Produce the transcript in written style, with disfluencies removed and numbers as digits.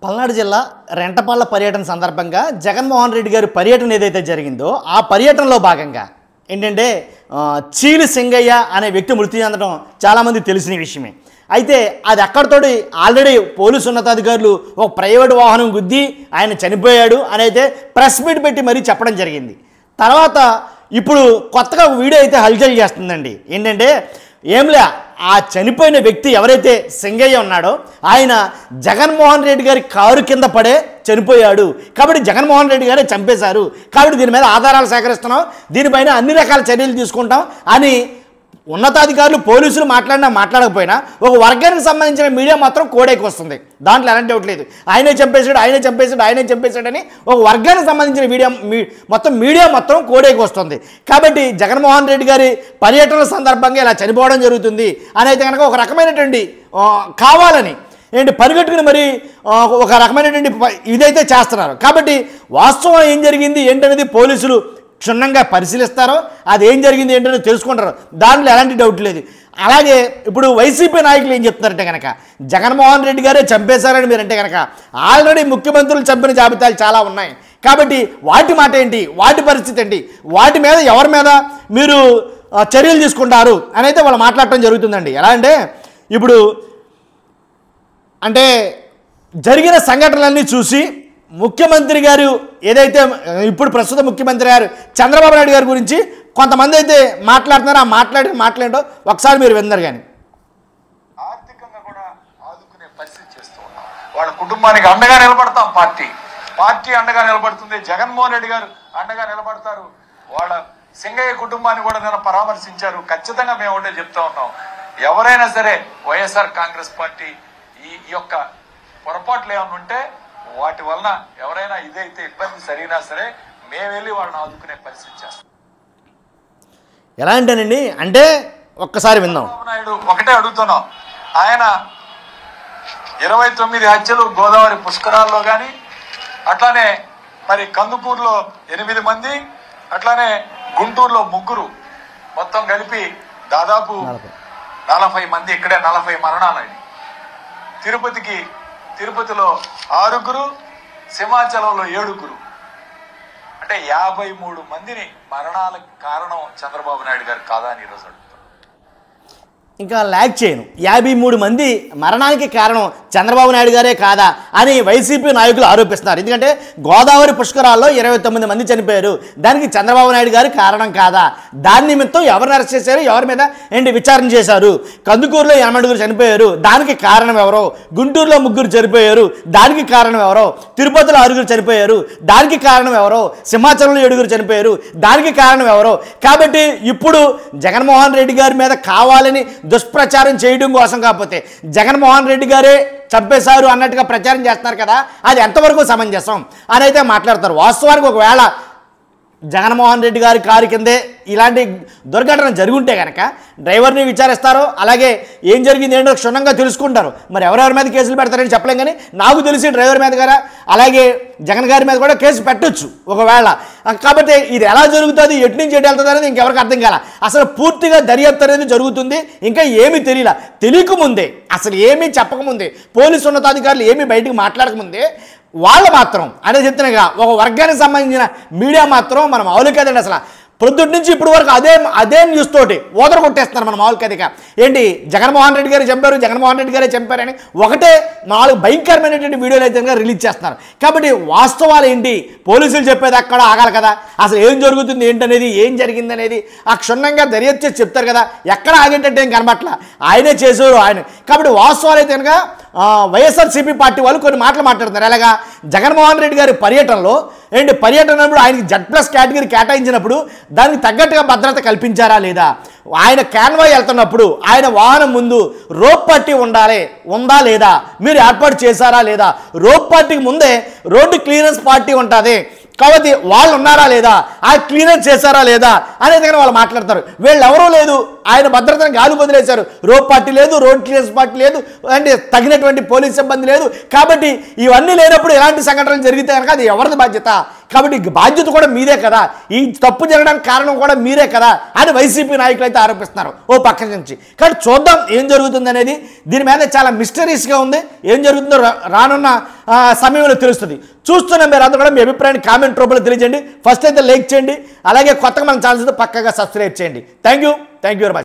పల్నాడు జిల్లా రెంటపాళ్ల పర్యటన సందర్భంగా జగన్మోహన్ రెడ్డి గారి పర్యటన ఏదైతే జరిగిందో ఆ పర్యటనలో భాగంగా ఏంటంటే చీలి సింగయ్య అనే వ్యక్తి మృతి చెందడం చాలామంది తెలిసిన విషయమే. అయితే అది అక్కడితోటి ఆల్రెడీ పోలీసు ఉన్నతాధికారులు ఒక ప్రైవేటు వాహనం గుద్ది ఆయన చనిపోయాడు అని అయితే ప్రెస్ మీట్ పెట్టి మరీ చెప్పడం జరిగింది. తర్వాత ఇప్పుడు కొత్తగా ఒక వీడియో అయితే హల్చల్ చేస్తుందండి. ఏంటంటే ఏంలే ఆ చనిపోయిన వ్యక్తి ఎవరైతే సింగయ్య ఉన్నాడో ఆయన జగన్మోహన్ రెడ్డి గారి కారు కింద పడే చనిపోయాడు కాబట్టి జగన్మోహన్ రెడ్డి గారే చంపేశారు కాబట్టి దీని మీద ఆధారాలు సేకరిస్తున్నాం, దీనిపైన అన్ని రకాల చర్యలు తీసుకుంటాం అని ఉన్నతాధికారులు పోలీసులు మాట్లాడకపోయినా ఒక వర్గానికి సంబంధించిన మీడియా మాత్రం కోడైకి వస్తుంది. దాంట్లో ఎలాంటి డౌట్ లేదు. ఆయనే చంపేశాడని ఒక వర్గానికి సంబంధించిన మొత్తం మీడియా మొత్తం కోడైకి వస్తుంది. కాబట్టి జగన్మోహన్ రెడ్డి గారి పర్యటన సందర్భంగా ఇలా చనిపోవడం జరుగుతుంది అని అయితే కనుక ఒక రకమైనటువంటి కావాలని పరిగెట్టుకుని మరి ఒక రకమైనటువంటి ఇదైతే చేస్తున్నారు. కాబట్టి వాస్తవం ఏం జరిగింది ఏంటనేది పోలీసులు క్షుణ్ణంగా పరిశీలిస్తారో అది ఏం జరిగింది ఏంటో తెలుసుకుంటారు. దాంట్లో ఎలాంటి డౌట్ లేదు. అలాగే ఇప్పుడు వైసీపీ నాయకులు ఏం చెప్తున్నారంటే కనుక జగన్మోహన్ రెడ్డి గారే చంపేశారని మీరంటే కనుక ఆల్రెడీ ముఖ్యమంత్రులు చంపిన జాబితాలు చాలా ఉన్నాయి కాబట్టి వాటి మాట ఏంటి, వాటి పరిస్థితి ఏంటి, వాటి మీద ఎవరి మీద మీరు చర్యలు తీసుకుంటారు అని అయితే వాళ్ళు మాట్లాడటం జరుగుతుందండి. ఎలా అంటే ఇప్పుడు జరిగిన సంఘటనలన్నీ చూసి ముఖ్యమంత్రి గారు ఏదైతే ఇప్పుడు ప్రస్తుత ముఖ్యమంత్రి గారు చంద్రబాబు నాయుడు గారి గురించి కొంతమంది అయితే మాట్లాడుతున్నారు. ఆ మాట్లాడేటో ఒకసారి మీరు విన్నారు. కానీ ఆర్థికంగా కూడా ఆదుకునే పరిస్థితి చేస్తూ ఉన్నాం. వాళ్ళ కుటుంబానికి అండగా నిలబడతాం. పార్టీ అండగా నిలబడుతుంది. జగన్మోహన్ రెడ్డి గారు అండగా నిలబడతారు. వాళ్ళ సింగయ్య కుటుంబాన్ని కూడా నేను పరామర్శించారు. ఖచ్చితంగా మేము ఒకటే చెప్తా ఉన్నాం, ఎవరైనా సరే వైఎస్ఆర్ కాంగ్రెస్ పార్టీ ఈ యొక్క పొరపాట్లు ఏమైనా ఉంటే వాటి వలన ఎవరైనా ఇదైతే ఇబ్బంది జరిగినా సరే మేము వెళ్ళి వాళ్ళని ఆదుకునే పరిస్థితి చేస్తాం. ఎలా అంటేనండి ఒక్కసారి విందాం. చంద్రబాబు నాయుడు ఒకటే అడుగుతున్నాం, ఆయన 29 హత్యలు గోదావరి పుష్కరాల్లో కానీ, అట్లానే మరి కందుకూరులో 8 మంది, అట్లానే గుంటూరులో 3, మొత్తం కలిపి దాదాపు 40 మంది, ఇక్కడే 40 మరణాలు. తిరుపతిలో 6, సింహాచలంలో 7, అంటే 53 మందిని మరణాలకు కారణం చంద్రబాబు నాయుడు గారు కాదా అని ఈరోజు అడుగుతాం. ఇంకా ల్యాక్ చేయను 53 మంది మరణానికి కారణం చంద్రబాబు నాయుడు గారే కాదా అని వైసీపీ నాయకులు ఆరోపిస్తున్నారు. ఎందుకంటే గోదావరి పుష్కరాల్లో 29 మంది చనిపోయారు, దానికి చంద్రబాబు నాయుడు గారు కారణం కాదా? దాని నిమిత్తం ఎవరిని అరెస్ట్ చేశారు, ఎవరి మీద విచారణ చేశారు? కందుకూరులో 8 చనిపోయారు, దానికి కారణం ఎవరో? గుంటూరులో 3 చనిపోయారు, దానికి కారణం ఎవరో? తిరుపతిలో 6 చనిపోయారు, దానికి కారణం ఎవరో? సింహాచలంలో 7 చనిపోయారు, దానికి కారణం ఎవరో? కాబట్టి ఇప్పుడు జగన్మోహన్ రెడ్డి గారి మీద కావాలని దుష్ప్రచారం చేయడం కోసం కాకపోతే జగన్మోహన్ రెడ్డి గారే చంపేశారు అన్నట్టుగా ప్రచారం చేస్తున్నారు కదా, అది ఎంతవరకు సమంజసం అని అయితే మాట్లాడతారు. వాస్తవానికి ఒకవేళ జగన్మోహన్ రెడ్డి గారి కారు కిందే ఇలాంటి దుర్ఘటన జరుగుంటే కనుక డ్రైవర్ని విచారిస్తారు, అలాగే ఏం జరిగింది ఏంటో క్షుణ్ణంగా తెలుసుకుంటారు. మరి ఎవరెవరి మీద కేసులు పెడతారని చెప్పలేం. కానీ నాకు తెలిసి డ్రైవర్ మీద కూడా అలాగే జగన్ గారి మీద కూడా కేసు పెట్టొచ్చు ఒకవేళ. కాబట్టి ఇది ఎలా జరుగుతుంది, ఎటు నుంచి ఎటు వెళ్తుంది అనేది ఇంకెవరికి అర్థం కాల. అసలు పూర్తిగా దర్యాప్తు అనేది జరుగుతుంది, ఇంకా ఏమీ తెలియకముందే, అసలు ఏమీ చెప్పకముందే, పోలీసు ఉన్నతాధికారులు ఏమీ బయటకు మాట్లాడకముందే వాళ్ళు మాత్రం అదే చెప్తున్నాగా ఒక వర్గానికి సంబంధించిన మీడియా మాత్రం మనం మౌలికదండి. అసలు పొద్దుటి నుంచి ఇప్పటి వరకు అదే న్యూస్ తోటి ఓదర కొట్టేస్తున్నారు మన మౌలికదిగా. జగన్మోహన్ రెడ్డి గారు చంపారని ఒకటే 4 భయంకరమైనటువంటి వీడియోలు అయితే రిలీజ్ చేస్తున్నారు. కాబట్టి వాస్తవాలు ఏంటి, పోలీసులు చెప్పేది అక్కడ ఆగాలి కదా. అసలు ఏం జరుగుతుంది ఏంటనేది, ఏం జరిగింది అనేది ఆ క్షుణ్ణంగా దర్యాప్తు చేసి చెప్తారు కదా. ఎక్కడ ఆగేటట్టు ఏం కనబట్ల, ఆయనే చేశారు ఆయన. కాబట్టి వాస్తవాలు అయితే కనుక వైఎస్ఆర్సీపీ పార్టీ వాళ్ళు కొన్ని మాటలు మాట్లాడుతున్నారు. అలాగా జగన్మోహన్ రెడ్డి గారి పర్యటనలో పర్యటనప్పుడు ఆయనకి Z+ కేటగిరీ కేటాయించినప్పుడు దానికి తగ్గట్టుగా భద్రత కల్పించారా లేదా? ఆయన కాన్వాయ్ వెళ్తున్నప్పుడు ఆయన వాహనం ముందు రోప్ పట్టీ ఉందా లేదా? మీరు ఏర్పాటు చేశారా లేదా? రోప్ పట్టీకి ముందే రోడ్డు క్లియరెన్స్ పార్టీ ఉంటుంది కాబట్టి వాళ్ళు ఉన్నారా లేదా, ఆ క్లీనర్ చేశారా లేదా అనేది కానీ వాళ్ళు మాట్లాడతారు. వీళ్ళు ఎవరూ లేదు, ఆయన భద్రతను గాలి వదిలేశారు. రోడ్ పార్టీ లేదు, రోడ్ క్లియరెన్స్ పార్టీ లేదు, తగినటువంటి పోలీస్ సిబ్బంది లేదు. కాబట్టి ఇవన్నీ లేనప్పుడు ఎలాంటి సంఘటనలు జరిగితే కనుక అది ఎవరిది బాధ్యత? కాబట్టి బాధ్యత కూడా మీదే కదా, ఈ తప్పు జరగడానికి కారణం కూడా మీరే కదా అని వైసీపీ నాయకులు అయితే ఆరోపిస్తున్నారు ఓ పక్క నుంచి. కానీ చూద్దాం ఏం జరుగుతుంది అనేది. దీని మీద చాలా మిస్టరీస్గా ఉంది. ఏం జరుగుతుందో రానున్న సమయంలో తెలుస్తుంది. చూస్తున్న మీరు అందరూ కూడా మీ అభిప్రాయాన్ని కామెంట్ రూపంలో తెలియజేయండి. ఫస్ట్ అయితే లైక్ చేయండి, అలాగే కొత్తగా మన ఛానల్స్ పక్కగా సబ్స్క్రైబ్ చేయండి. Thank you very much.